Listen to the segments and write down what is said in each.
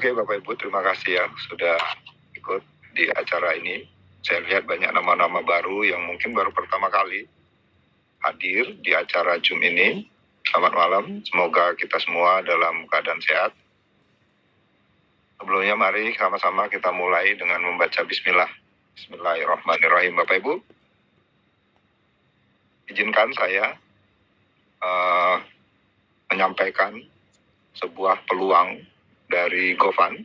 Oke Bapak Ibu, terima kasih ya sudah ikut di acara ini. Saya lihat banyak nama-nama baru yang mungkin baru pertama kali hadir di acara Zoom ini. Selamat malam, semoga kita semua dalam keadaan sehat. Sebelumnya mari sama-sama kita mulai dengan membaca Bismillah. Bismillahirrahmanirrahim. Bapak Ibu, izinkan saya menyampaikan sebuah peluang dari Gofan,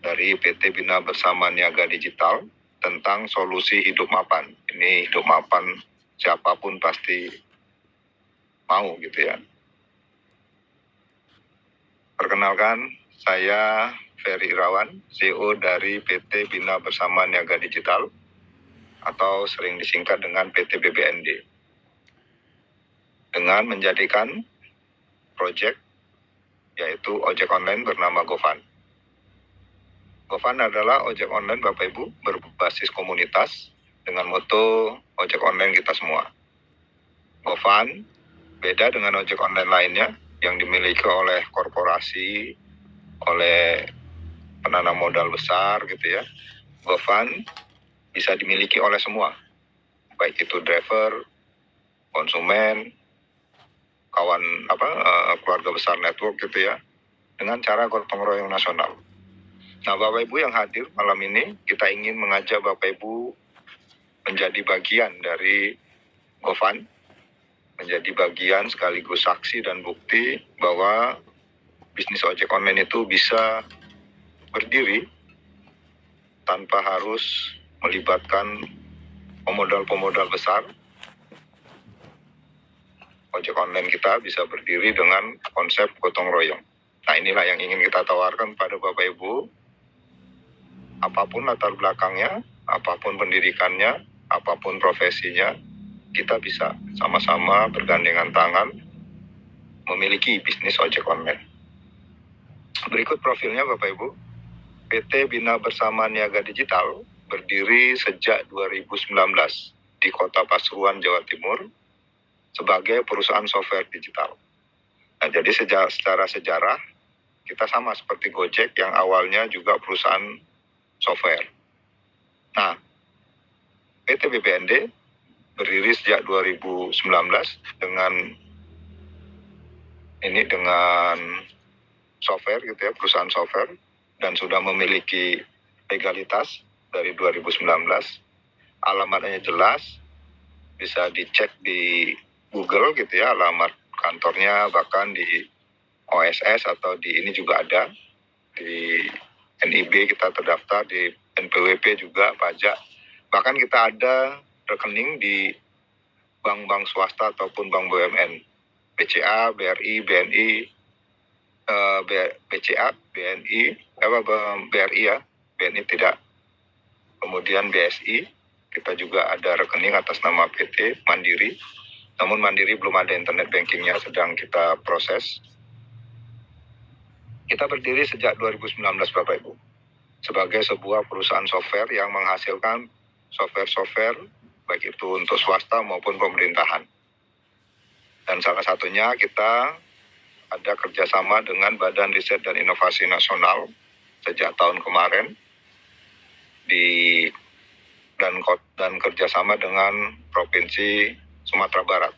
dari PT Bina Bersama Niaga Digital tentang solusi hidup mapan. Ini hidup mapan siapapun pasti mau gitu ya. Perkenalkan, saya Ferry Irawan, CEO dari PT Bina Bersama Niaga Digital atau sering disingkat dengan PT BBND. Dengan menjadikan proyek yaitu ojek online bernama Gofan. Gofan adalah ojek online Bapak Ibu berbasis komunitas dengan moto ojek online kita semua. Gofan beda dengan ojek online lainnya yang dimiliki oleh korporasi, oleh penanam modal besar gitu ya. Gofan bisa dimiliki oleh semua, baik itu driver, konsumen, keluarga besar network gitu ya, dengan cara gotong royong nasional. Nah Bapak Ibu yang hadir malam ini, kita ingin mengajak Bapak Ibu menjadi bagian dari Gofan, menjadi bagian sekaligus saksi dan bukti bahwa bisnis ojek online itu bisa berdiri tanpa harus melibatkan pemodal-pemodal besar. Ojek online kita bisa berdiri dengan konsep gotong royong. Nah inilah yang ingin kita tawarkan pada Bapak Ibu. Apapun latar belakangnya, apapun pendidikannya, apapun profesinya, kita bisa sama-sama bergandengan tangan memiliki bisnis ojek online. Berikut profilnya Bapak Ibu. PT Bina Bersama Niaga Digital berdiri sejak 2019 di Kota Pasuruan, Jawa Timur sebagai perusahaan software digital. Nah, jadi secara sejarah kita sama seperti Gojek yang awalnya juga perusahaan software. Nah, PT BBND berdiri sejak 2019 dengan software gitu ya, perusahaan software, dan sudah memiliki legalitas dari 2019. Alamatnya jelas, bisa dicek di Google gitu ya, alamat kantornya, bahkan di OSS atau di ini juga ada, di NIB kita terdaftar, di NPWP juga pajak, bahkan kita ada rekening di bank-bank swasta ataupun bank BUMN, BCA, BRI, BNI, BCA, BNI, BRI ya, BNI tidak, kemudian BSI, kita juga ada rekening atas nama PT Mandiri, namun Mandiri belum ada internet bankingnya, sedang kita proses. Kita berdiri sejak 2019 Bapak Ibu, sebagai sebuah perusahaan software yang menghasilkan software-software, baik itu untuk swasta maupun pemerintahan. Dan salah satunya kita ada kerjasama dengan Badan Riset dan Inovasi Nasional sejak tahun kemarin, dan kerjasama dengan Provinsi Sumatera Barat.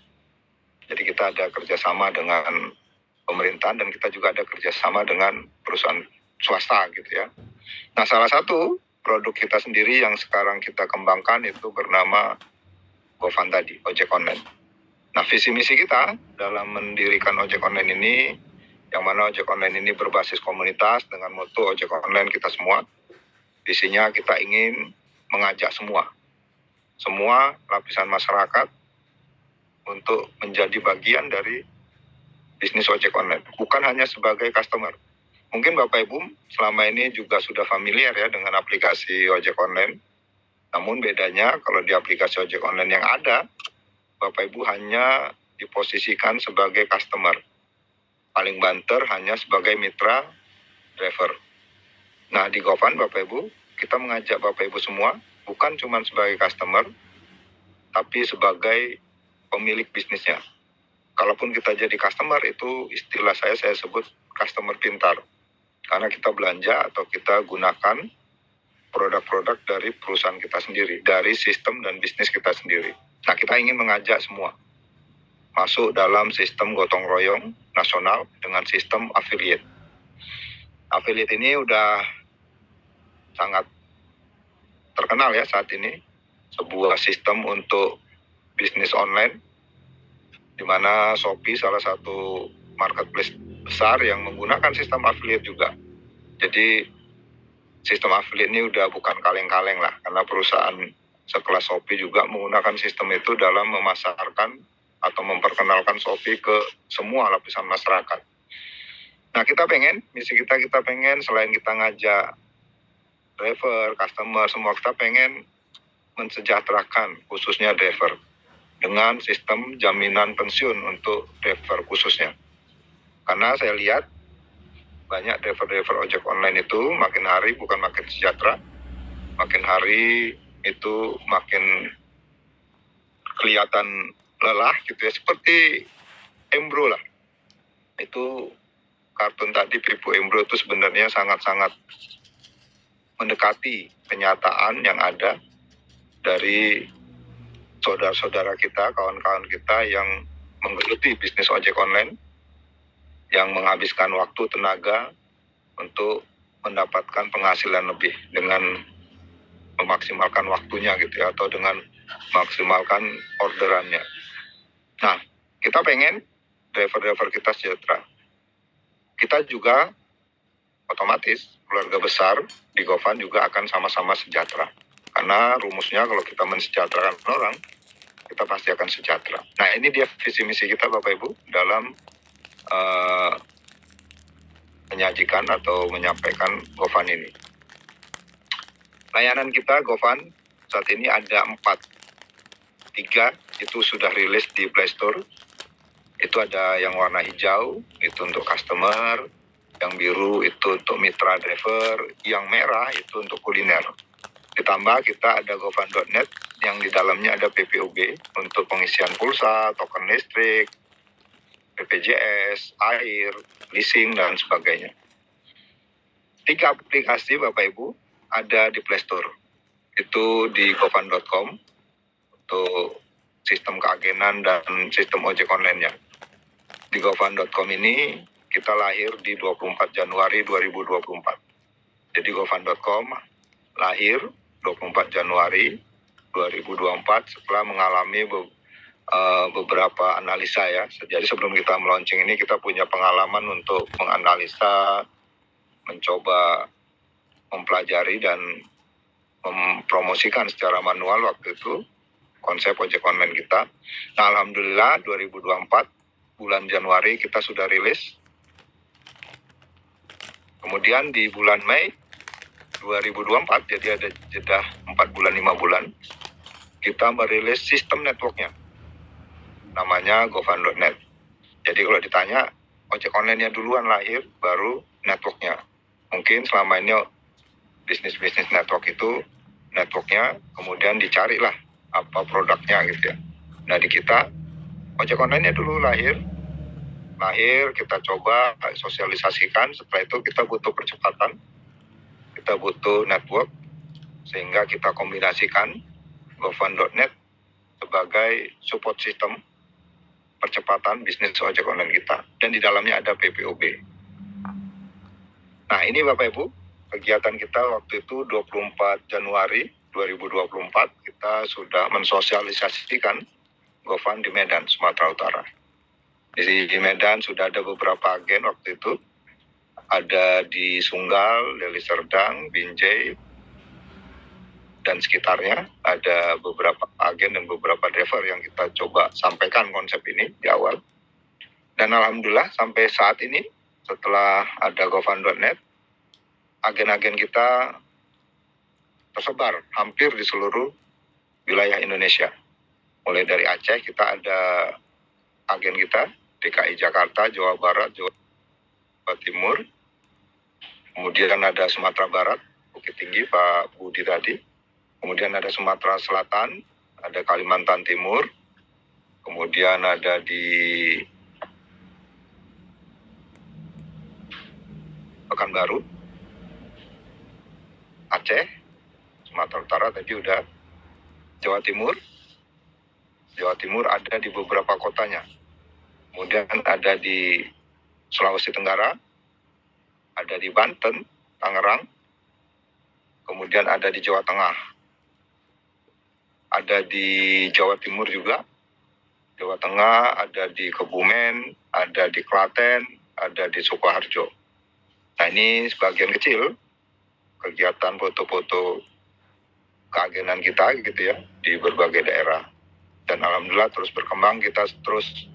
Jadi kita ada kerjasama dengan pemerintahan dan kita juga ada kerjasama dengan perusahaan swasta gitu ya. Nah salah satu produk kita sendiri yang sekarang kita kembangkan itu bernama Gofan tadi, ojek online. Nah visi misi kita dalam mendirikan ojek online ini, yang mana ojek online ini berbasis komunitas dengan moto ojek online kita semua. Visinya kita ingin mengajak semua lapisan masyarakat untuk menjadi bagian dari bisnis ojek online, bukan hanya sebagai customer. Mungkin Bapak Ibu selama ini juga sudah familiar ya dengan aplikasi ojek online. Namun bedanya kalau di aplikasi ojek online yang ada, Bapak Ibu hanya diposisikan sebagai customer. Paling banter hanya sebagai mitra driver. Nah di Gofan Bapak Ibu, kita mengajak Bapak Ibu semua, bukan cuma sebagai customer, tapi sebagai pemilik bisnisnya. Kalaupun kita jadi customer, itu istilah saya sebut customer pintar. karena kita belanja atau kita gunakan produk-produk dari perusahaan kita sendiri, dari sistem dan bisnis kita sendiri. Nah, kita ingin mengajak semua masuk dalam sistem gotong royong nasional dengan sistem affiliate. Affiliate ini udah sangat terkenal ya saat ini, sebuah sistem untuk bisnis online, di mana Shopee salah satu marketplace besar yang menggunakan sistem affiliate juga. Jadi sistem affiliate ini udah bukan kaleng-kaleng lah, karena perusahaan sekelas Shopee juga menggunakan sistem itu dalam memasarkan atau memperkenalkan Shopee ke semua lapisan masyarakat. Nah, misi kita pengen selain kita ngajak driver, customer, semua kita pengen mensejahterakan khususnya driver dengan sistem jaminan pensiun untuk driver khususnya. Karena saya lihat banyak driver-driver ojek online itu makin hari bukan makin sejahtera, makin hari itu makin kelihatan lelah gitu ya, seperti Embro lah. Itu kartun tadi, Pipo Embro, itu sebenarnya sangat-sangat mendekati kenyataan yang ada dari saudara-saudara kita, kawan-kawan kita yang menggeluti bisnis ojek online, yang menghabiskan waktu, tenaga untuk mendapatkan penghasilan lebih dengan memaksimalkan waktunya gitu ya, atau dengan maksimalkan orderannya. Nah, kita pengen driver-driver kita sejahtera. Kita juga otomatis keluarga besar di Gofan juga akan sama-sama sejahtera. Karena rumusnya kalau kita mensejahterakan orang, kita pasti akan sejahtera. Nah, ini dia visi misi kita Bapak Ibu dalam menyajikan atau menyampaikan Gofan ini. Layanan kita Gofan saat ini ada 4. 3 itu sudah rilis di Play Store. Itu ada yang warna hijau, itu untuk customer. Yang biru itu untuk mitra driver. Yang merah itu untuk kuliner. Ditambah kita ada gofan.net yang di dalamnya ada PPOB untuk pengisian pulsa, token listrik, BPJS, air, leasing, dan sebagainya. 3 aplikasi Bapak Ibu ada di Play Store. Itu di gofan.com untuk sistem keagenan dan sistem ojek online-nya. Di gofan.com ini kita lahir di 24 Januari 2024. Jadi gofan.com lahir 24 Januari 2024 setelah mengalami beberapa analisa ya. Jadi sebelum kita meluncing ini kita punya pengalaman untuk menganalisa, mencoba mempelajari dan mempromosikan secara manual waktu itu konsep ojek online kita. Nah, alhamdulillah 2024 bulan Januari kita sudah rilis. Kemudian di bulan Mei 2024, jadi ada jeda 4 bulan 5 bulan, kita merilis sistem networknya. Namanya gofan.net. Jadi kalau ditanya ojek online-nya duluan lahir, baru networknya. Mungkin selama ini bisnis-bisnis network itu networknya, kemudian dicarilah apa produknya gitu ya. Nah, di kita ojek online-nya dulu lahir kita coba sosialisasikan. Setelah itu kita butuh percepatan, kita butuh network, sehingga kita kombinasikan gofan.net sebagai support system percepatan bisnis ojek online kita, dan di dalamnya ada PPOB. Nah, ini Bapak Ibu kegiatan kita waktu itu 24 Januari 2024 kita sudah mensosialisasikan Gofan di Medan, Sumatera Utara. Di Medan sudah ada beberapa agen waktu itu. Ada di Sunggal, Deli Serdang, Binjai, dan sekitarnya. Ada beberapa agen dan beberapa driver yang kita coba sampaikan konsep ini di awal. Dan alhamdulillah sampai saat ini setelah ada gofan.net, agen-agen kita tersebar hampir di seluruh wilayah Indonesia. Mulai dari Aceh kita ada agen kita, DKI Jakarta, Jawa Barat, Jawa Timur. Kemudian ada Sumatera Barat, Bukit Tinggi, Pak Budi tadi. Kemudian ada Sumatera Selatan, ada Kalimantan Timur. Kemudian ada di Pekanbaru, Aceh, Sumatera Utara tadi udah, Jawa Timur ada di beberapa kotanya. Kemudian ada di Sulawesi Tenggara, ada di Banten, Tangerang, kemudian ada di Jawa Tengah, ada di Jawa Timur juga, Jawa Tengah, ada di Kebumen, ada di Klaten, ada di Sukoharjo. Nah ini sebagian kecil kegiatan foto-foto keagenan kita gitu ya di berbagai daerah. Dan alhamdulillah terus berkembang, kita terus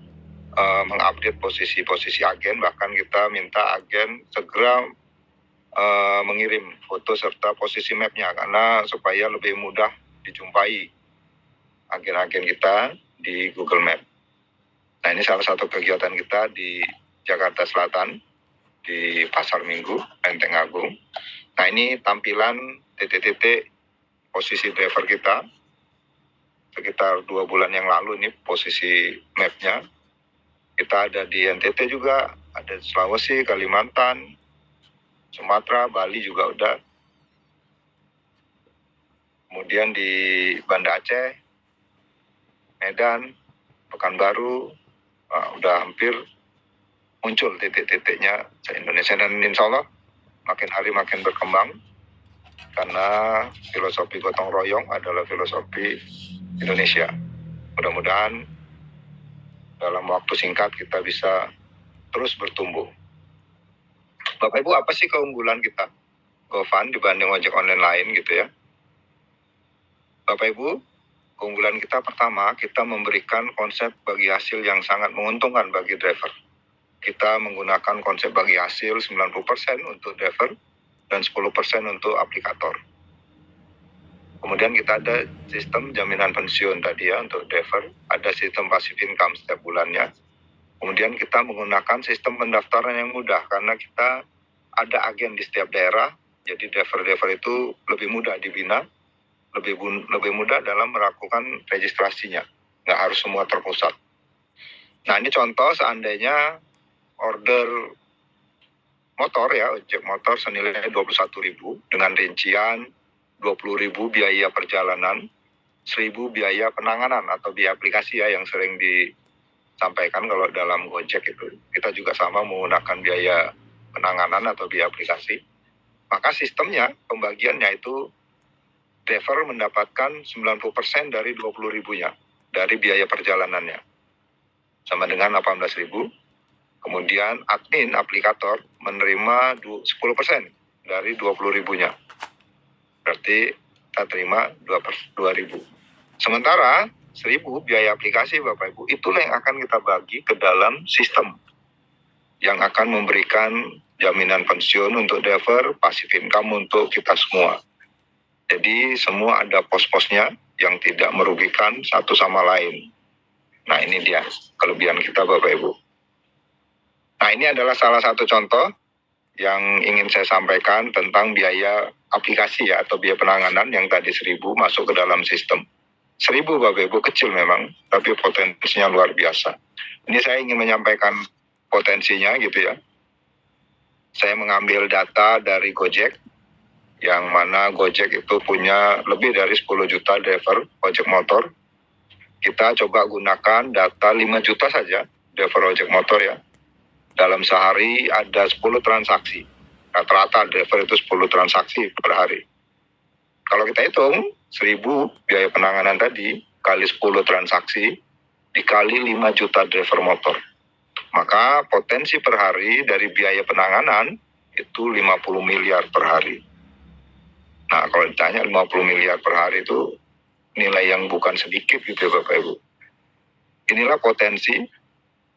mengupdate posisi-posisi agen, bahkan kita minta agen segera mengirim foto serta posisi mapnya karena supaya lebih mudah dijumpai agen-agen kita di Google Map. Nah ini salah satu kegiatan kita di Jakarta Selatan di Pasar Minggu, Lenteng Agung. Nah ini tampilan titik-titik posisi driver kita sekitar 2 bulan yang lalu, ini posisi mapnya. Kita ada di NTT juga, ada di Sulawesi, Kalimantan, Sumatera, Bali juga udah. Kemudian di Banda Aceh, Medan, Pekanbaru, udah hampir muncul titik-titiknya se-Indonesia. Dan insya Allah makin hari makin berkembang karena filosofi gotong royong adalah filosofi Indonesia. Mudah-mudahan dalam waktu singkat kita bisa terus bertumbuh. Bapak Ibu, apa sih keunggulan kita GoFund dibanding ojek online lain gitu ya? Bapak Ibu, keunggulan kita pertama, kita memberikan konsep bagi hasil yang sangat menguntungkan bagi driver. Kita menggunakan konsep bagi hasil 90% untuk driver dan 10% untuk aplikator. Kemudian kita ada sistem jaminan pensiun tadi ya untuk driver, ada sistem passive income setiap bulannya. Kemudian kita menggunakan sistem pendaftaran yang mudah karena kita ada agen di setiap daerah, jadi driver-driver itu lebih mudah dibina, lebih mudah dalam melakukan registrasinya, nggak harus semua terpusat. Nah ini contoh seandainya order motor ya, ojek motor senilai 21.000 dengan rincian 20.000 biaya perjalanan, 1.000 biaya penanganan atau biaya aplikasi ya yang sering disampaikan kalau dalam Gojek itu. Kita juga sama menggunakan biaya penanganan atau biaya aplikasi. Maka sistemnya, pembagiannya itu driver mendapatkan 90% dari 20.000-nya, dari biaya perjalanannya. Sama dengan 18.000. Kemudian admin, aplikator, menerima 10% dari 20.000-nya. Berarti kita terima 2.000. Sementara 1.000 biaya aplikasi Bapak Ibu, itulah yang akan kita bagi ke dalam sistem yang akan memberikan jaminan pensiun untuk driver, passive income untuk kita semua. Jadi semua ada pos-posnya yang tidak merugikan satu sama lain. Nah ini dia kelebihan kita Bapak Ibu. Nah ini adalah salah satu contoh yang ingin saya sampaikan tentang biaya aplikasi ya atau biaya penanganan yang tadi 1.000 masuk ke dalam sistem. 1.000 Bapak Ibu kecil memang, tapi potensinya luar biasa. Ini saya ingin menyampaikan potensinya gitu ya. Saya mengambil data dari Gojek, yang mana Gojek itu punya lebih dari 10 juta driver ojek motor. Kita coba gunakan data 5 juta saja driver ojek motor ya. Dalam sehari ada 10 transaksi. Rata-rata driver itu 10 transaksi per hari. Kalau kita hitung 1.000 biaya penanganan tadi kali 10 transaksi dikali 5 juta driver motor. Maka potensi per hari dari biaya penanganan itu 50 miliar per hari. Nah kalau ditanya 50 miliar per hari itu nilai yang bukan sedikit gitu ya Bapak Ibu. Inilah potensi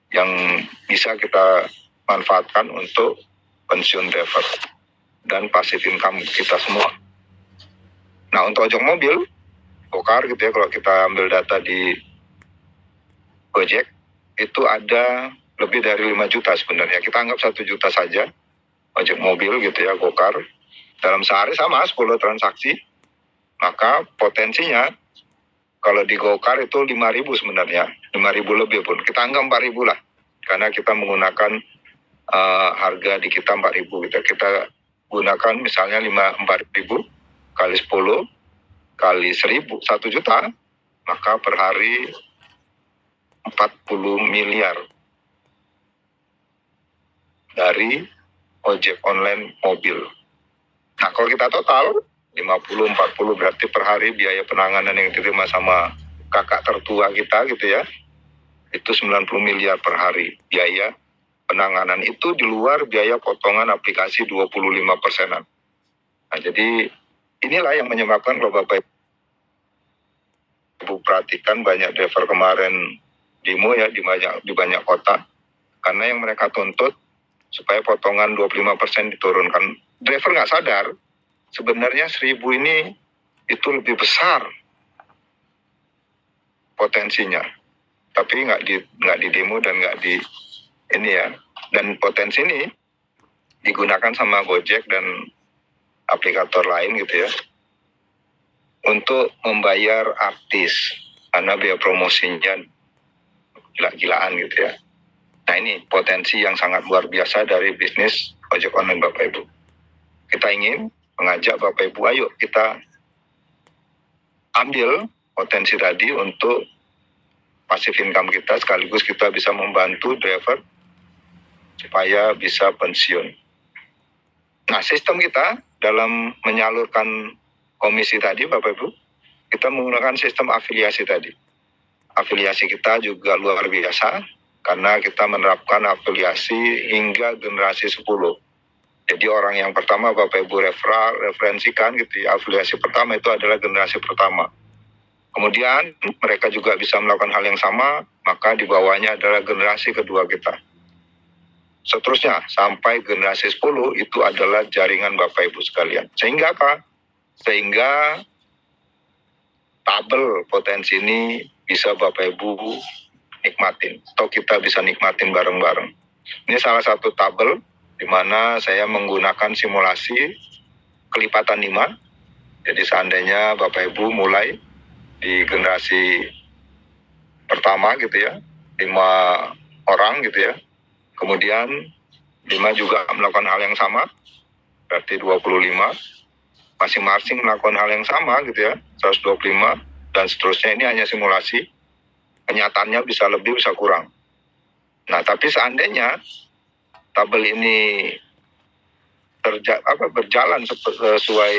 yang bisa kita manfaatkan untuk pensiun driver dan passive income kita semua. Nah untuk ojek mobil, Gokar gitu ya, kalau kita ambil data di Gojek, itu ada lebih dari 5 juta sebenarnya. Kita anggap 1 juta saja ojek mobil gitu ya, Gokar. Dalam sehari sama 10 transaksi, maka potensinya kalau di Gokar itu 5.000 sebenarnya, 5.000 lebih pun. Kita anggap 4.000 lah, karena kita menggunakan harga di kita 4.000 gitu. Kita gunakan misalnya 4.000 kali 10 kali 1.000, 1 juta, maka per hari 40 miliar dari ojek online mobil. Nah, kalau kita total 50-40 berarti per hari biaya penanganan yang diterima sama kakak tertua kita gitu ya, itu 90 miliar per hari biaya penanganan. Itu di luar biaya potongan aplikasi 25%. Nah, jadi inilah yang menyebabkan kalau Bapak Ibu perhatikan banyak driver kemarin demo ya di banyak kota, karena yang mereka tuntut supaya potongan 25% diturunkan. Driver nggak sadar sebenarnya 1.000 ini itu lebih besar potensinya, tapi nggak di demo dan nggak di ini ya. Dan potensi ini digunakan sama Gojek dan aplikator lain gitu ya untuk membayar artis karena biaya promosinya gila-gilaan gitu ya. Nah, ini potensi yang sangat luar biasa dari bisnis ojek online Bapak Ibu. Kita ingin mengajak Bapak Ibu, ayo kita ambil potensi tadi untuk passive income kita, sekaligus kita bisa membantu driver supaya bisa pensiun. Nah, sistem kita dalam menyalurkan komisi tadi Bapak Ibu, kita menggunakan sistem afiliasi tadi. Afiliasi kita juga luar biasa karena kita menerapkan afiliasi hingga generasi 10. Jadi orang yang pertama Bapak Ibu referensikan gitu ya, afiliasi pertama itu adalah generasi pertama. Kemudian mereka juga bisa melakukan hal yang sama, maka di bawahnya adalah generasi kedua kita. Seterusnya sampai generasi 10 itu adalah jaringan Bapak Ibu sekalian. Sehingga apa? Sehingga tabel potensi ini bisa Bapak Ibu nikmatin, atau kita bisa nikmatin bareng-bareng. Ini salah satu tabel di mana saya menggunakan simulasi kelipatan 5. Jadi seandainya Bapak Ibu mulai di generasi pertama gitu ya, 5 orang gitu ya, kemudian 5 juga melakukan hal yang sama, berarti 25, masing-masing melakukan hal yang sama gitu ya, 125, dan seterusnya. Ini hanya simulasi, kenyataannya bisa lebih bisa kurang. Nah, tapi seandainya tabel ini berjalan sesuai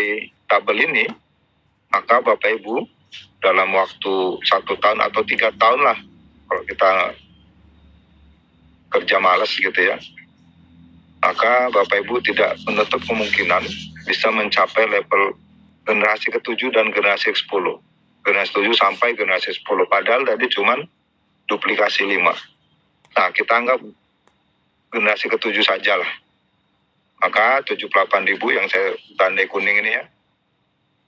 tabel ini, maka Bapak Ibu dalam waktu 1 tahun atau 3 tahun lah, kalau kita kerja malas gitu ya, maka Bapak Ibu tidak menutup kemungkinan bisa mencapai level generasi ke-7 dan generasi ke-10. Generasi 7 sampai generasi 10, padahal tadi cuman duplikasi 5. Nah, kita anggap generasi ke-7 saja lah. Maka 78.000 yang saya tandai kuning ini ya,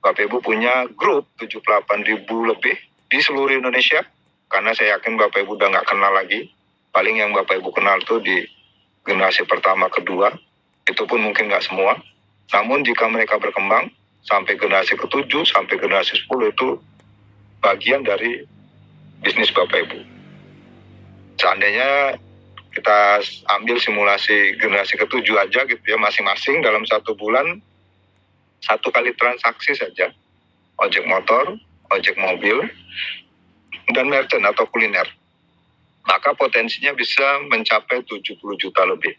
Bapak Ibu punya grup 78.000 lebih di seluruh Indonesia, karena saya yakin Bapak Ibu udah nggak kenal lagi. Paling yang Bapak Ibu kenal tuh di generasi pertama, kedua, itu pun mungkin nggak semua. Namun jika mereka berkembang sampai generasi ke-7, sampai generasi 10, itu bagian dari bisnis Bapak Ibu. Seandainya kita ambil simulasi generasi ke-7 aja gitu ya, masing-masing dalam 1 bulan 1 kali transaksi saja, ojek motor, ojek mobil, dan merchant atau kuliner, maka potensinya bisa mencapai 70 juta lebih.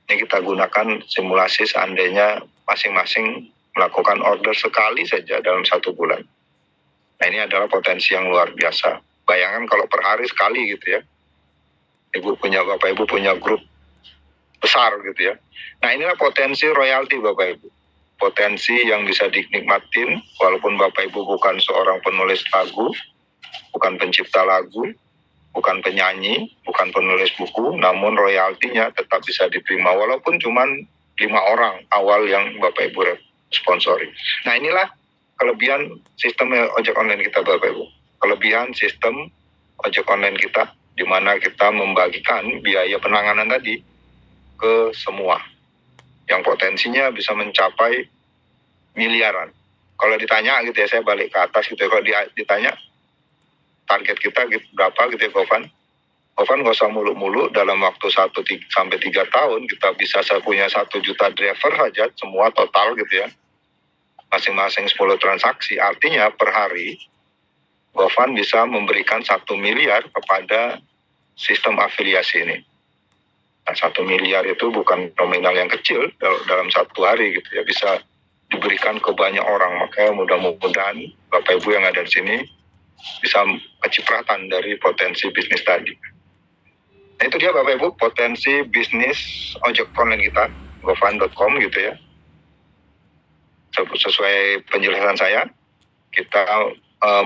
Ini kita gunakan simulasi seandainya masing-masing melakukan order sekali saja dalam 1 bulan. Nah, ini adalah potensi yang luar biasa. Bayangkan kalau per hari sekali gitu ya, Bapak Ibu punya grup besar gitu ya. Nah, inilah potensi royalti Bapak Ibu. Potensi yang bisa dinikmatin walaupun Bapak Ibu bukan seorang penulis lagu, bukan pencipta lagu, bukan penyanyi, bukan penulis buku, namun royaltinya tetap bisa diterima walaupun cuma 5 orang awal yang Bapak Ibu sponsori. Nah, inilah kelebihan sistem ojek online kita Bapak Ibu. Kelebihan sistem ojek online kita, di mana kita membagikan biaya penanganan tadi ke semua, yang potensinya bisa mencapai miliaran. Kalau ditanya gitu ya, saya balik ke atas gitu ya, kalau ditanya target kita gitu, berapa gitu ya Gofan? Gofan nggak usah muluk-muluk, dalam waktu 1 sampai 3 tahun kita bisa punya 1 juta driver saja, semua total gitu ya. Masing-masing 10 transaksi, artinya per hari Gofan bisa memberikan 1 miliar kepada sistem afiliasi ini. Nah, 1 miliar itu bukan nominal yang kecil dalam 1 hari gitu ya, bisa diberikan ke banyak orang. Makanya mudah-mudahan Bapak Ibu yang ada di sini bisa kecipratan dari potensi bisnis tadi. Nah, itu dia Bapak Ibu potensi bisnis ojek online kita, gofan.com gitu ya. Sesuai penjelasan saya, kita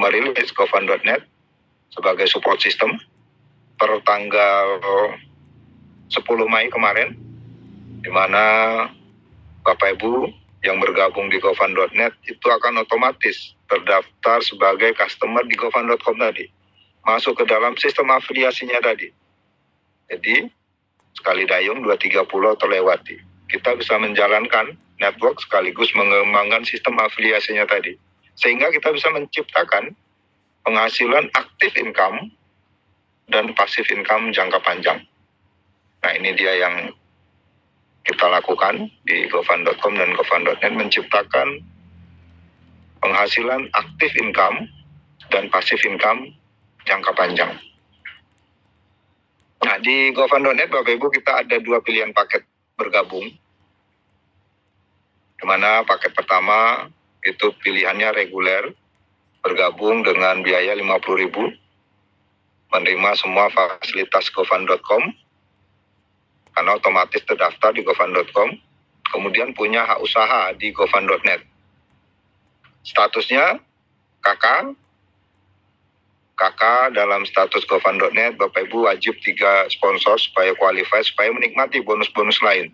merilis gofan.net sebagai support system per tanggal 10 Mei kemarin, di mana Bapak Ibu yang bergabung di gofan.net itu akan otomatis terdaftar sebagai customer di gofan.com tadi, masuk ke dalam sistem afiliasinya tadi. Jadi sekali dayung 2-3 pulau terlewati. Kita bisa menjalankan network sekaligus mengembangkan sistem afiliasinya tadi, sehingga kita bisa menciptakan penghasilan aktif income dan pasif income jangka panjang. Nah, ini dia yang kita lakukan di gofan.com dan gofan.net, menciptakan penghasilan aktif income dan pasif income jangka panjang. Nah, di gofan.net Bapak Ibu kita ada 2 pilihan paket bergabung. Di mana paket pertama itu pilihannya reguler, bergabung dengan biaya 50.000, menerima semua fasilitas gofan.com, karena otomatis terdaftar di gofan.com, kemudian punya hak usaha di gofan.net. Statusnya kakak dalam status gofan.net, Bapak Ibu wajib 3 sponsor supaya qualify, supaya menikmati bonus-bonus lain.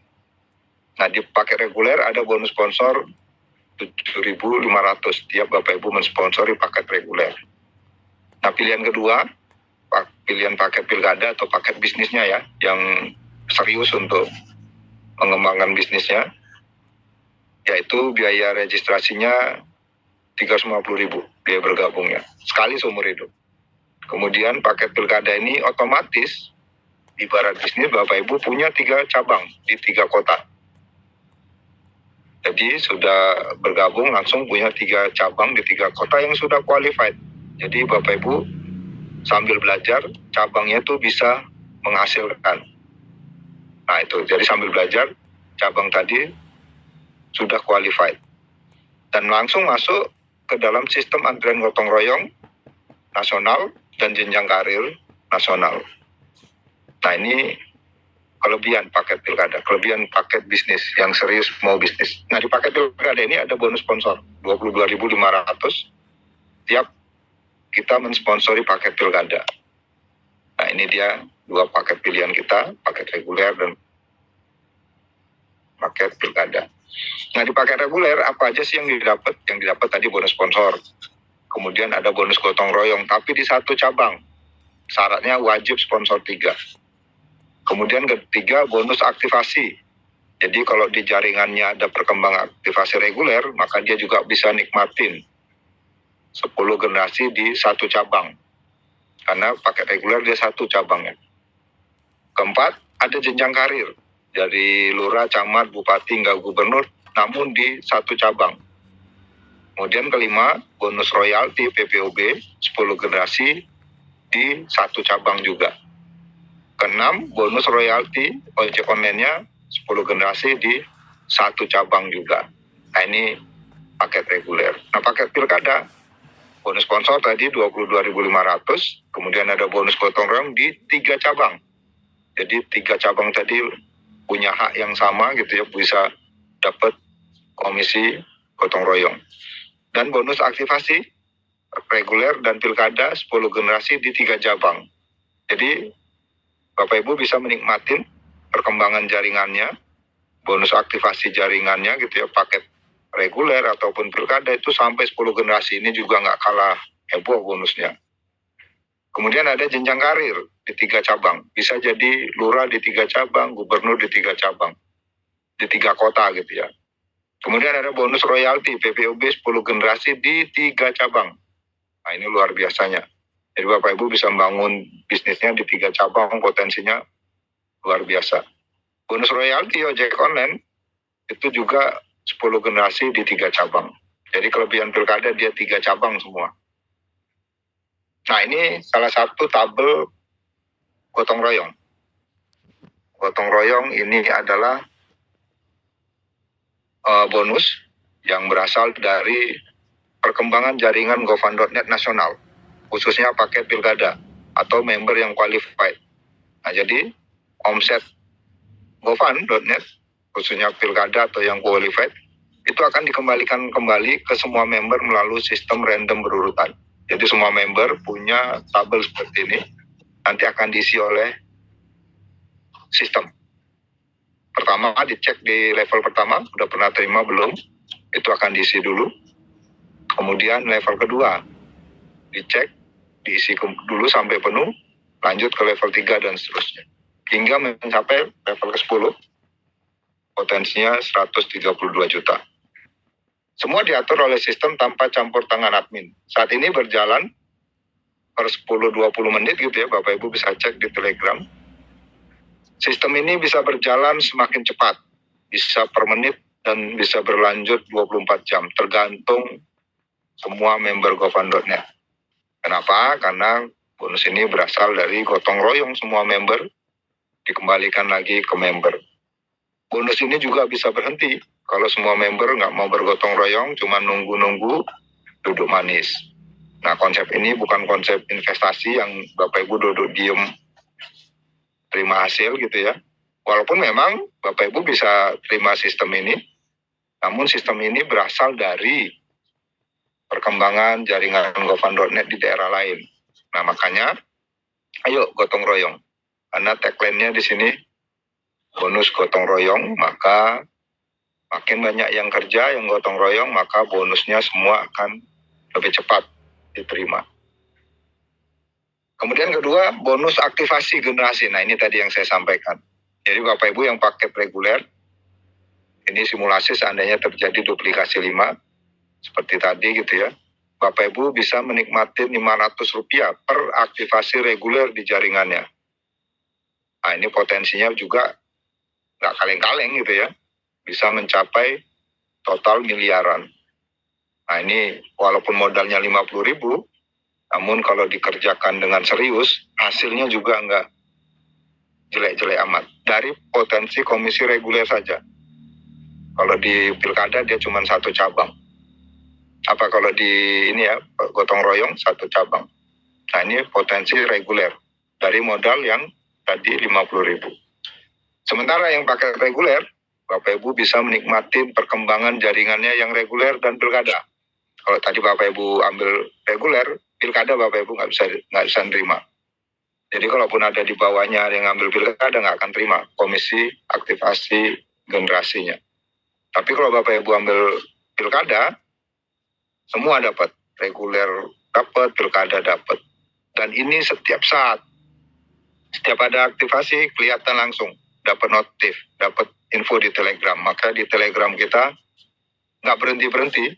Nah, di paket reguler ada bonus sponsor 7.500 tiap Bapak Ibu mensponsori paket reguler. Nah, pilihan kedua, pilihan paket pilkada atau paket bisnisnya ya, yang serius untuk mengembangkan bisnisnya, yaitu biaya registrasinya 350.000 biaya bergabungnya, sekali seumur hidup. Kemudian paket pilkada ini otomatis ibarat bisnis Bapak Ibu punya 3 cabang di 3 kota. Jadi sudah bergabung langsung punya 3 cabang di 3 kota yang sudah qualified. Jadi Bapak Ibu sambil belajar cabangnya itu bisa menghasilkan. Nah itu, jadi sambil belajar cabang tadi sudah qualified dan langsung masuk ke dalam sistem antrian gotong royong nasional dan jenjang karir nasional. Nah, ini kelebihan paket pilkada, kelebihan paket bisnis yang serius mau bisnis. Nah, di paket pilkada ini ada bonus sponsor 22.500 tiap kita mensponsori paket pilkada. Nah, ini dia 2 paket pilihan kita, paket reguler dan paket pilkada. Nah, di paket reguler apa aja sih yang didapat? Yang didapat tadi bonus sponsor. Kemudian ada bonus gotong royong, tapi di 1 cabang. Syaratnya wajib sponsor 3. Kemudian ketiga, bonus aktivasi. Jadi kalau di jaringannya ada perkembangan aktivasi reguler, maka dia juga bisa nikmatin 10 generasi di 1 cabang. Karena paket reguler dia 1 cabangnya. Keempat, ada jenjang karir. Dari lurah, camat, bupati, hingga gubernur, namun di 1 cabang. Kemudian kelima, bonus royalti PPOB 10 generasi di 1 cabang juga. Keenam, bonus royalti ojek online-nya 10 generasi di 1 cabang juga. Nah, ini paket reguler. Nah, paket pilkada, bonus sponsor tadi 22.500, kemudian ada bonus gotong royong di 3 cabang. Jadi 3 cabang tadi punya hak yang sama gitu ya, bisa dapat komisi gotong royong. Dan bonus aktivasi reguler dan pilkada 10 generasi di 3 cabang. Jadi Bapak Ibu bisa menikmati perkembangan jaringannya, bonus aktivasi jaringannya gitu ya, paket reguler ataupun pilkada itu sampai 10 generasi. Ini juga nggak kalah heboh bonusnya. Kemudian ada jenjang karir di 3 cabang. Bisa jadi lurah di 3 cabang, gubernur di 3 cabang, di 3 kota gitu ya. Kemudian ada bonus royalti PPOB 10 generasi di 3 cabang. Nah, ini luar biasanya. Jadi Bapak Ibu bisa membangun bisnisnya di 3 cabang, potensinya luar biasa. Bonus royalti ojek online itu juga 10 generasi di 3 cabang. Jadi kelebihan pilkada dia 3 cabang semua. Nah ini salah satu tabel gotong royong. Gotong royong ini adalah bonus yang berasal dari perkembangan jaringan gofund.net nasional, khususnya paket pilkada atau member yang qualified. Nah jadi omset gofund.net khususnya pilkada atau yang qualified itu akan dikembalikan kembali ke semua member melalui sistem random berurutan. Jadi semua member punya tabel seperti ini, nanti akan diisi oleh sistem. Pertama dicek di level pertama, udah pernah terima belum, itu akan diisi dulu. Kemudian level kedua, dicek, diisi dulu sampai penuh, lanjut ke level 3 dan seterusnya. Hingga mencapai level ke-10, potensinya 132 juta. Semua diatur oleh sistem tanpa campur tangan admin. Saat ini berjalan per 10-20 menit gitu ya, Bapak Ibu bisa cek di Telegram. Sistem ini bisa berjalan semakin cepat, bisa per menit dan bisa berlanjut 24 jam, tergantung semua member gofund.net. Kenapa? Karena bonus ini berasal dari gotong royong semua member, dikembalikan lagi ke member. Bonus ini juga bisa berhenti kalau semua member nggak mau bergotong royong, cuma nunggu-nunggu, duduk manis. Nah konsep ini bukan konsep investasi yang Bapak Ibu duduk diem terima hasil gitu ya. Walaupun memang Bapak Ibu bisa terima sistem ini, namun sistem ini berasal dari perkembangan jaringan gofund.net di daerah lain. Nah makanya, ayo gotong royong. Karena tagline-nya di sini bonus gotong royong, maka makin banyak yang kerja, yang gotong royong, maka bonusnya semua akan lebih cepat diterima. Kemudian kedua, bonus aktivasi generasi. Nah ini tadi yang saya sampaikan. Jadi Bapak Ibu yang paket reguler, ini simulasi seandainya terjadi duplikasi 5, seperti tadi gitu ya. Bapak Ibu bisa menikmati Rp500 per aktivasi reguler di jaringannya. Nah ini potensinya juga nggak kaleng-kaleng gitu ya. Bisa mencapai total miliaran. Nah ini walaupun modalnya 50.000, namun kalau dikerjakan dengan serius, hasilnya juga nggak jelek-jelek amat. Dari potensi komisi reguler saja. Kalau di pilkada dia cuma 1 cabang. Apa kalau di ini ya, gotong royong 1 cabang. Nah ini potensi reguler. Dari modal yang tadi 50.000. Sementara yang pakai reguler, Bapak Ibu bisa menikmati perkembangan jaringannya yang reguler dan pilkada. Kalau tadi Bapak Ibu ambil reguler, pilkada Bapak Ibu nggak bisa nerima. Jadi kalaupun ada di bawahnya yang ambil pilkada nggak akan terima komisi aktivasi generasinya. Tapi kalau Bapak Ibu ambil pilkada, semua dapat, reguler dapat, pilkada dapat. Dan ini setiap saat, setiap ada aktivasi kelihatan langsung, dapat notif, dapat info di Telegram. Maka di Telegram kita nggak berhenti-berhenti.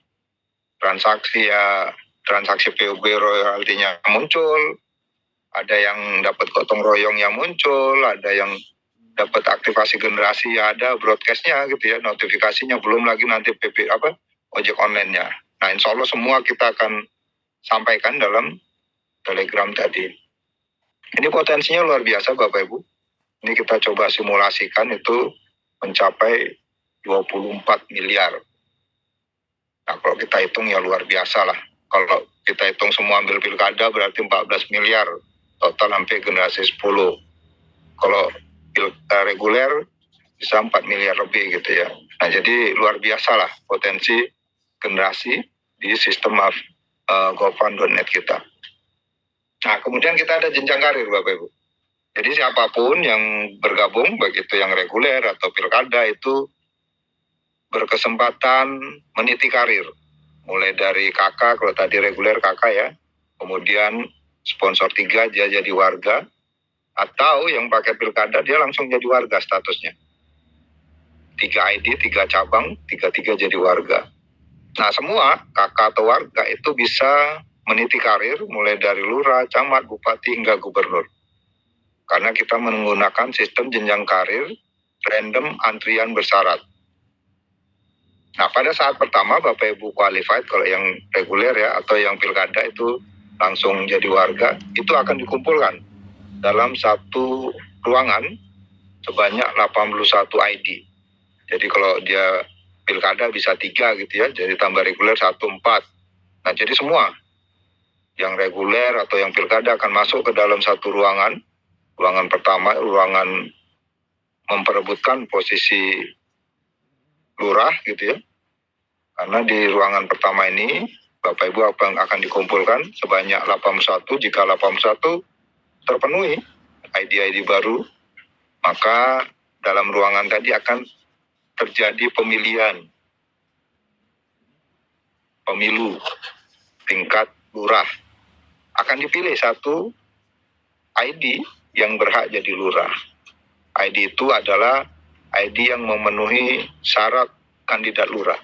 Transaksi PUB royaltinya muncul, ada yang dapat gotong royong yang muncul, ada yang dapat aktivasi generasi ya, ada broadcastnya gitu ya, notifikasinya, belum lagi nanti ojek online-nya. Nah insya Allah semua kita akan sampaikan dalam Telegram tadi. Ini potensinya luar biasa Bapak Ibu. Ini kita coba simulasikan itu mencapai 24 miliar. Nah kalau kita hitung ya luar biasa lah. Kalau kita hitung semua ambil pilkada berarti 14 miliar. Total sampai generasi 10. Kalau reguler bisa 4 miliar lebih gitu ya. Nah jadi luar biasa lah potensi generasi di sistem gofund.net kita. Nah kemudian kita ada jenjang karir Bapak Ibu. Jadi siapapun yang bergabung, baik itu yang reguler atau pilkada, itu berkesempatan meniti karir. Mulai dari kakak, kalau tadi reguler kakak ya, kemudian sponsor 3 dia jadi warga, atau yang pakai pilkada dia langsung jadi warga statusnya. 3 ID, 3 cabang, 3 jadi warga. Nah semua kakak atau warga itu bisa meniti karir mulai dari lurah, camat, bupati hingga gubernur. Karena kita menggunakan sistem jenjang karir random antrian bersyarat. Nah, pada saat pertama Bapak Ibu qualified, kalau yang reguler ya atau yang pilkada itu langsung jadi warga, itu akan dikumpulkan dalam satu ruangan sebanyak 81 ID. Jadi kalau dia pilkada bisa 3 gitu ya, jadi tambah reguler 1, 4. Nah, jadi semua yang reguler atau yang pilkada akan masuk ke dalam satu ruangan. Ruangan pertama, ruangan memperebutkan posisi lurah gitu ya. Karena di ruangan pertama ini, Bapak Ibu akan dikumpulkan sebanyak 81. Jika 81 terpenuhi ID-ID baru, maka dalam ruangan tadi akan terjadi pemilu tingkat lurah. Akan dipilih satu ID yang berhak jadi lurah. ID itu adalah ID yang memenuhi syarat kandidat lurah.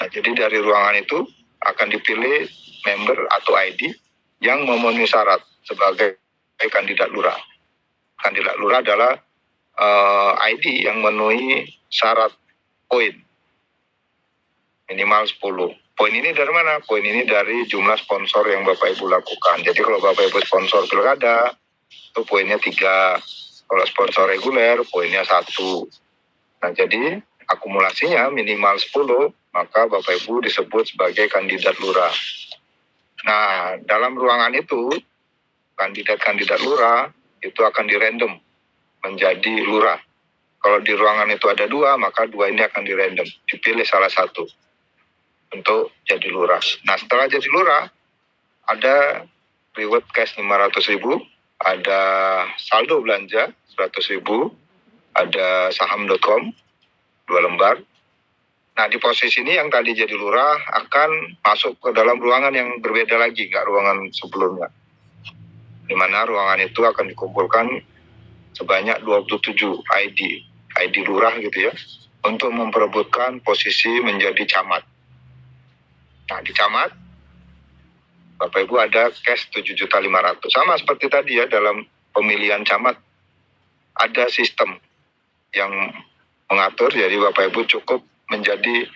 Nah, jadi dari ruangan itu akan dipilih member atau ID yang memenuhi syarat sebagai kandidat lurah. Kandidat lurah adalah ID yang memenuhi syarat poin minimal 10. Poin ini dari mana? Poin ini dari jumlah sponsor yang Bapak Ibu lakukan. Jadi kalau Bapak Ibu sponsor pilkada, itu poinnya 3. Kalau sponsor reguler, poinnya 1. Nah, jadi akumulasinya minimal 10, maka Bapak Ibu disebut sebagai kandidat lurah. Nah, dalam ruangan itu, kandidat-kandidat lurah itu akan dirandom menjadi lurah. Kalau di ruangan itu ada 2, maka 2 ini akan dirandom. Dipilih salah satu untuk jadi lurah. Nah, setelah jadi lurah, ada reward cash 500.000, ada saldo belanja 100.000, ada saham.com 2 lembar. Nah, di posisi ini yang tadi jadi lurah akan masuk ke dalam ruangan yang berbeda lagi, nggak ruangan sebelumnya. Di mana ruangan itu akan dikumpulkan sebanyak 27 ID lurah gitu ya, untuk memperebutkan posisi menjadi camat. Nah, di camat, Bapak Ibu ada cash 7.500.000. Sama seperti tadi ya, dalam pemilihan camat ada sistem yang mengatur, jadi Bapak Ibu cukup menjadi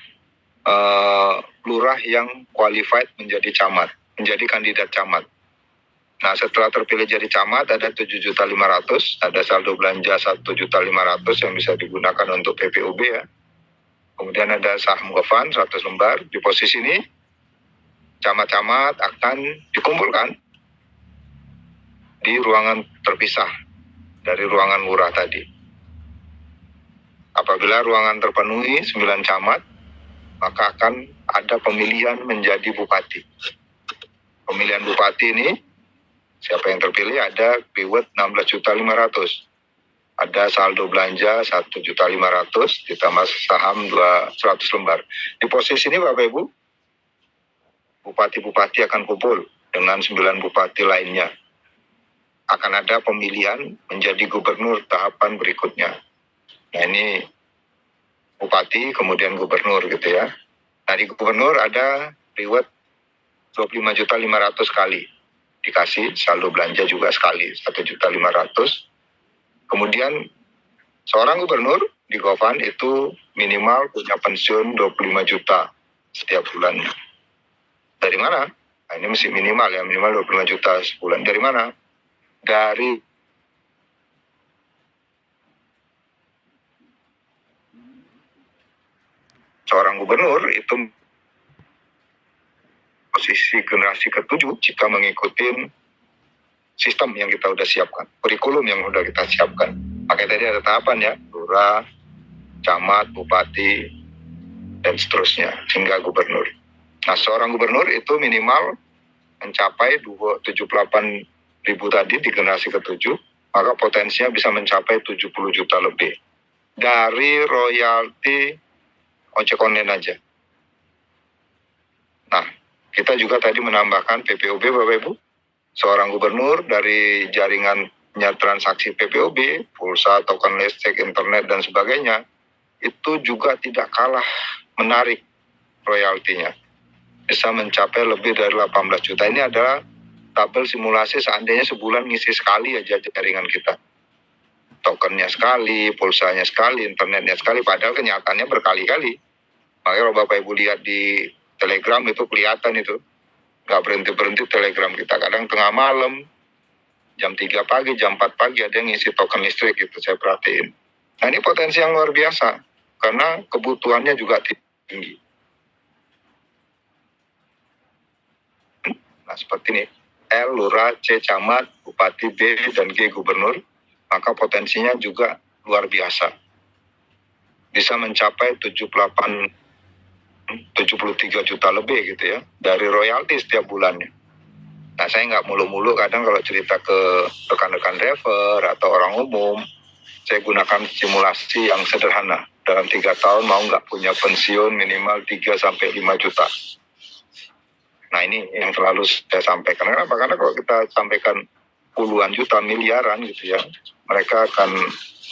lurah yang qualified menjadi camat, menjadi kandidat camat. Nah, setelah terpilih jadi camat ada 7.500.000, ada saldo belanja 1.500.000 yang bisa digunakan untuk PPOB ya. Kemudian ada saham Gofan 100 lembar. Di posisi ini camat-camat akan dikumpulkan di ruangan terpisah dari ruangan lurah tadi. Apabila ruangan terpenuhi 9 camat, maka akan ada pemilihan menjadi bupati. Pemilihan bupati ini, siapa yang terpilih ada reward 16.500.000. Ada saldo belanja 1.500.000 ditambah saham 100 lembar. Di posisi ini Bapak Ibu, bupati-bupati akan kumpul dengan 9 bupati lainnya. Akan ada pemilihan menjadi gubernur tahapan berikutnya. Nah, ini bupati kemudian gubernur gitu ya. Nah, di gubernur ada reward 25.500.000 sekali. Dikasih saldo belanja juga sekali 1.500.000. Kemudian seorang gubernur di Gofan itu minimal punya pensiun 25 juta setiap bulannya. Dari mana? Nah, ini mesti minimal ya, minimal 25 juta sebulan. Dari mana? Dari seorang gubernur itu posisi generasi ke-7 jika mengikuti sistem yang kita udah siapkan, kurikulum yang udah kita siapkan. Makanya tadi ada tahapan ya, lurah, camat, bupati, dan seterusnya hingga gubernur. Nah, seorang gubernur itu minimal mencapai 78.000 tadi di generasi ke-7, maka potensinya bisa mencapai 70 juta lebih dari royalti ojek online aja. Nah, kita juga tadi menambahkan PPOB Bapak Ibu. Seorang gubernur dari jaringannya transaksi PPOB, pulsa, token listrik, internet, dan sebagainya, itu juga tidak kalah menarik royaltinya. bisa mencapai lebih dari 18 juta. Ini adalah tabel simulasi seandainya sebulan ngisi sekali aja jaringan kita. Tokennya sekali, pulsanya sekali, internetnya sekali, padahal kenyataannya berkali-kali. Makanya kalau Bapak Ibu lihat di Telegram itu kelihatan itu. Nggak berhenti-berhenti Telegram kita. Kadang tengah malam, jam 3 pagi, jam 4 pagi ada yang ngisi token listrik gitu, saya perhatiin. Nah ini potensi yang luar biasa, karena kebutuhannya juga tinggi. Nah seperti ini, L, Lurah, C, Camat, Bupati, B, dan G, Gubernur, maka potensinya juga luar biasa. Bisa mencapai 73 juta lebih gitu ya, dari royalti setiap bulannya. Nah saya nggak mulu-mulu kadang kalau cerita ke rekan-rekan driver atau orang umum, saya gunakan simulasi yang sederhana. Dalam 3 tahun mau nggak punya pensiun minimal 3-5 juta. Nah ini yang selalu saya sampaikan. Kenapa? Karena kalau kita sampaikan puluhan juta, miliaran gitu ya, mereka akan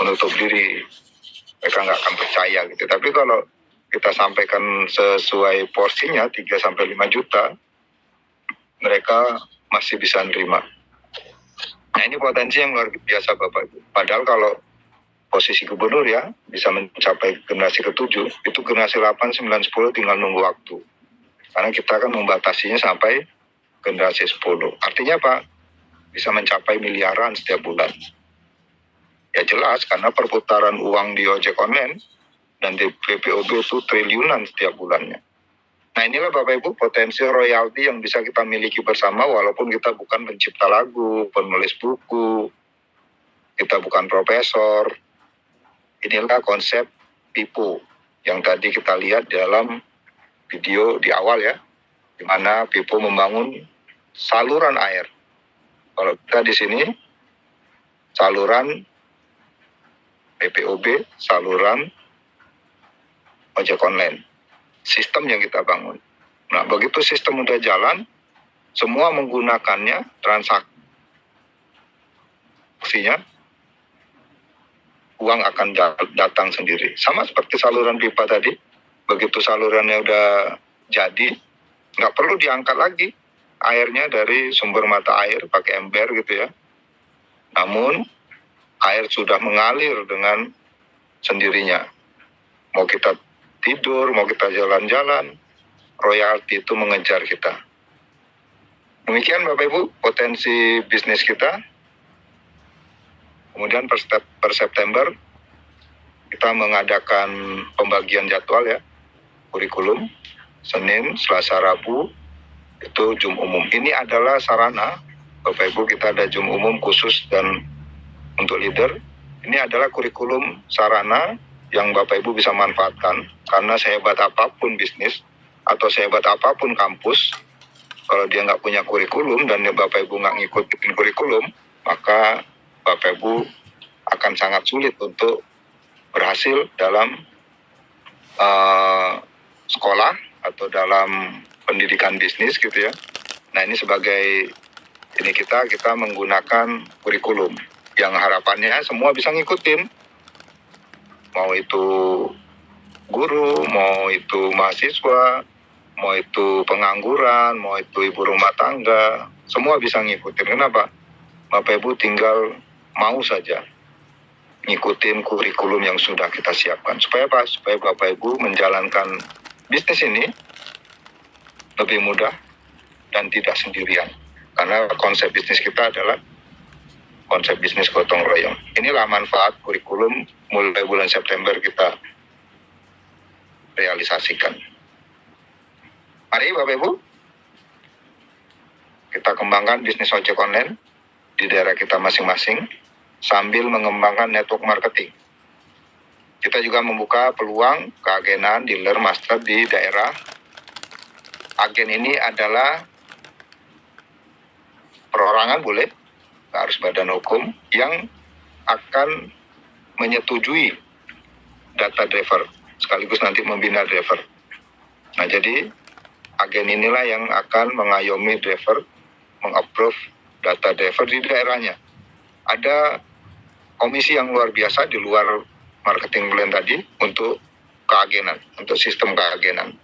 menutup diri. Mereka nggak akan percaya gitu. Tapi kalau kita sampaikan sesuai porsinya 3-5 juta, mereka masih bisa nerima. Nah ini potensi yang luar biasa Bapak Ibu. Padahal kalau posisi gubernur ya bisa mencapai generasi ke-7, itu generasi 8, 9, 10 tinggal nunggu waktu. Karena kita kan membatasinya sampai generasi 10. Artinya apa? Bisa mencapai miliaran setiap bulan. Ya jelas karena perputaran uang di ojek online dan di PPOB itu triliunan setiap bulannya. Nah inilah Bapak Ibu potensi royalti yang bisa kita miliki bersama walaupun kita bukan pencipta lagu, penulis buku, kita bukan profesor. Inilah konsep Pipo yang tadi kita lihat dalam video di awal ya, di mana Pipo membangun saluran air. Kalau kita di sini saluran PPOB, saluran ojek online. Sistem yang kita bangun. Nah, begitu sistem udah jalan, semua menggunakannya, transaksinya, uang akan datang sendiri. Sama seperti saluran pipa tadi, begitu salurannya udah jadi, nggak perlu diangkat lagi airnya dari sumber mata air pakai ember gitu ya. Namun, air sudah mengalir dengan sendirinya. Mau kita tidur, mau kita jalan-jalan, royalti itu mengejar kita. Demikian Bapak Ibu, potensi bisnis kita. Kemudian per September, kita mengadakan pembagian jadwal ya, kurikulum, Senin, Selasa, Rabu, itu Zoom umum. Ini adalah sarana, Bapak Ibu kita ada Zoom umum khusus dan untuk leader. Ini adalah kurikulum sarana yang Bapak Ibu bisa manfaatkan. Karena sehebat apapun bisnis atau sehebat apapun kampus, kalau dia nggak punya kurikulum dan Bapak Ibu nggak ngikutin kurikulum, maka Bapak Ibu akan sangat sulit untuk berhasil dalam sekolah atau dalam pendidikan bisnis gitu ya. Nah ini sebagai kita menggunakan kurikulum yang harapannya semua bisa ngikutin. Mau itu guru, mau itu mahasiswa, mau itu pengangguran, mau itu ibu rumah tangga, semua bisa ngikutin. Kenapa? Bapak Ibu tinggal mau saja ngikutin kurikulum yang sudah kita siapkan. Supaya apa? Supaya Bapak Ibu menjalankan bisnis ini lebih mudah dan tidak sendirian. Karena konsep bisnis kita adalah konsep bisnis gotong royong. Inilah manfaat kurikulum mulai bulan September kita realisasikan. Mari Bapak Ibu, kita kembangkan bisnis ojek online di daerah kita masing-masing sambil mengembangkan network marketing. Kita juga membuka peluang keagenan dealer master di daerah. Agen ini adalah perorangan boleh, harus badan hukum yang akan menyetujui data driver sekaligus nanti membina driver. Nah jadi agen inilah yang akan mengayomi driver, mengapprove data driver di daerahnya. Ada komisi yang luar biasa di luar marketing plan tadi untuk keagenan, untuk sistem keagenan.